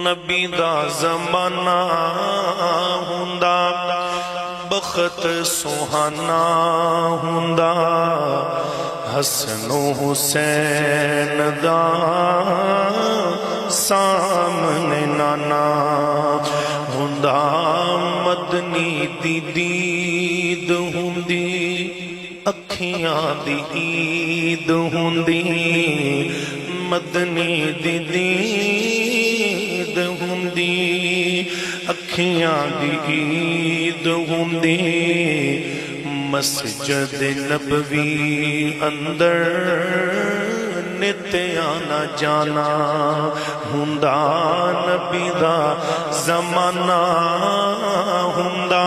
نبی دا زمانہ ہوندا بخت سہانا ہوندا حسن و حسین دا سامنے نانا ہوندا مدنی دی دید ہوندی اکھیاں دی عید ہوندی مدنی دی دید ہوندی اکھیاں دی عید ہوندی مسجد نبوی اندر نت آنا جانا ہوندا نبی دا زمانہ ہوندا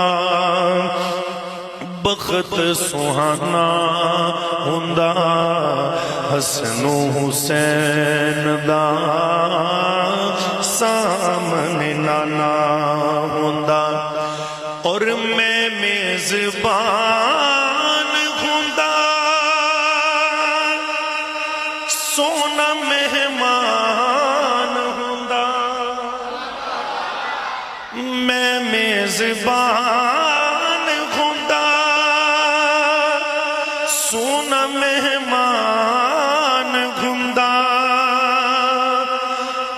بخت سہانا ہوندا حسن و حسین دا سامنے نانا ہوندا اور میں میزبان ہوندا سونا مہمان ہوندا میں میزبان ہوندا سونا مہمان ہوندا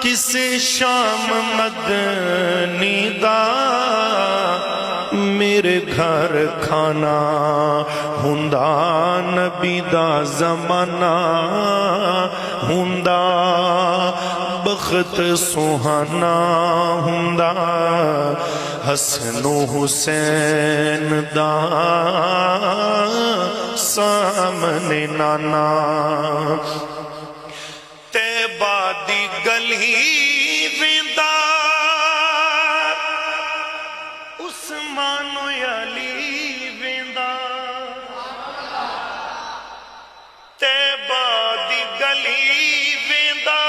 کسے شام مدنی دا میرے گھر کھانا ہوندا نبی دا زمانہ ہوندا بخت سہانا ہوندا حسن و حسین دا سامنے نانا طیبہ دی گلی ویندا عثمان و علی ویندا طیبہ دی گلی ویندا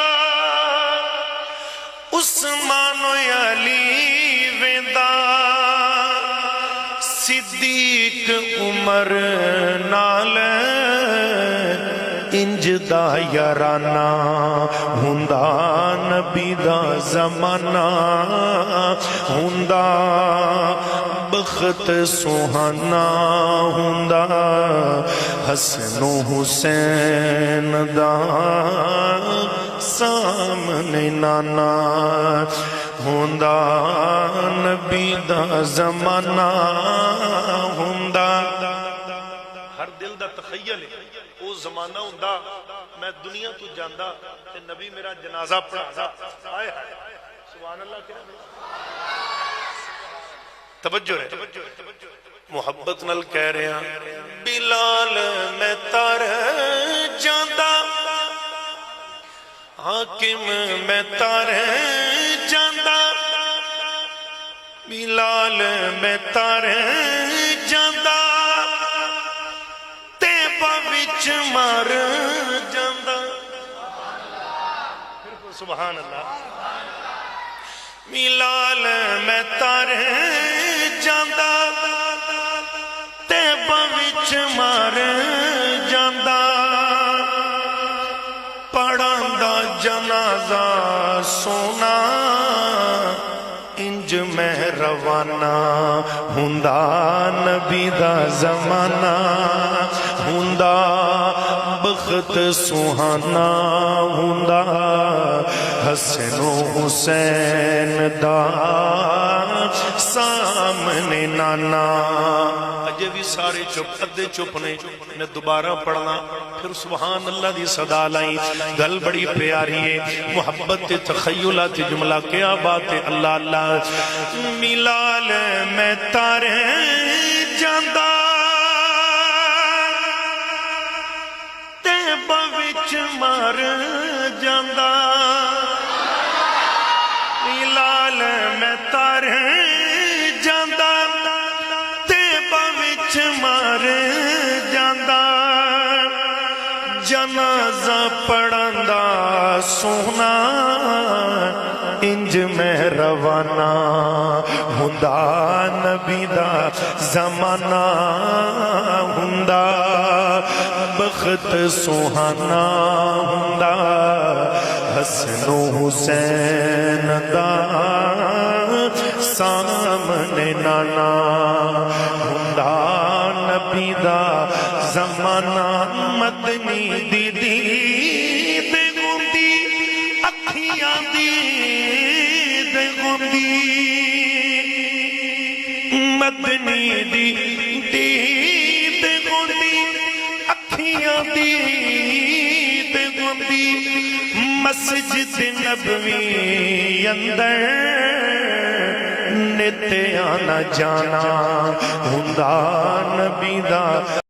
عثمان و علی ویندا صدیق عمر نال انج دا یارانہ ہوندا نبی دا زمانہ ہوندا بخت سہانا ہوندا حسن و حسین دا سامنے نانا ہوندا نبی دا زمانہ ہوندا ہر دل دا تخیل ہے وہ زمانہ ہوندا میں دنیا تو جاندا تے نبی میرا جنازہ پڑھا آئے ہائے سبحان اللہ کیا توجہ ہے محبت نال کہہ رہے ہیں بلال میں تر جاندا حاکم میں تر جاندا بلال میں تر جاندا وچ مر جاندا سبحان اللہ بلال میں تر جاندا طیبہ وچ مر جاندا پڑھاندا جنازہ سونا انج میں روانہ ہوندا نبی دا زمانہ ہوندا بخت سہانا ہوندا حسن و حسین دا سامنے نانا اجے بھی سارے چپ ادھے چپ نے میں دوبارہ پڑھنا پھر سبحان اللہ دی صدا لائی گل بڑی پیاری ہے محبت تخیلات جملہ کیا بات ہے اللہ اللہ بلال میں تر جاندا طیبہ وچ مر جاندا بلال میں تر جاندا طیبہ وچ مر جاندا جنازہ پڑھاندا سونا انج میں روانہ ہوندا نبی دا زمانہ ہوندا بخت سہانا ہوندا حسن و حسین دا سامنے نانا ہوندا نبی دا زمانہ مدنی دی دید ہوندی اکھیاں دی دید ہوندی مدنی دی دید ہوندی اکھیاں دی دید ہوندی مسجد نبوی اندر نت آنا جانا ہوندا نبی دا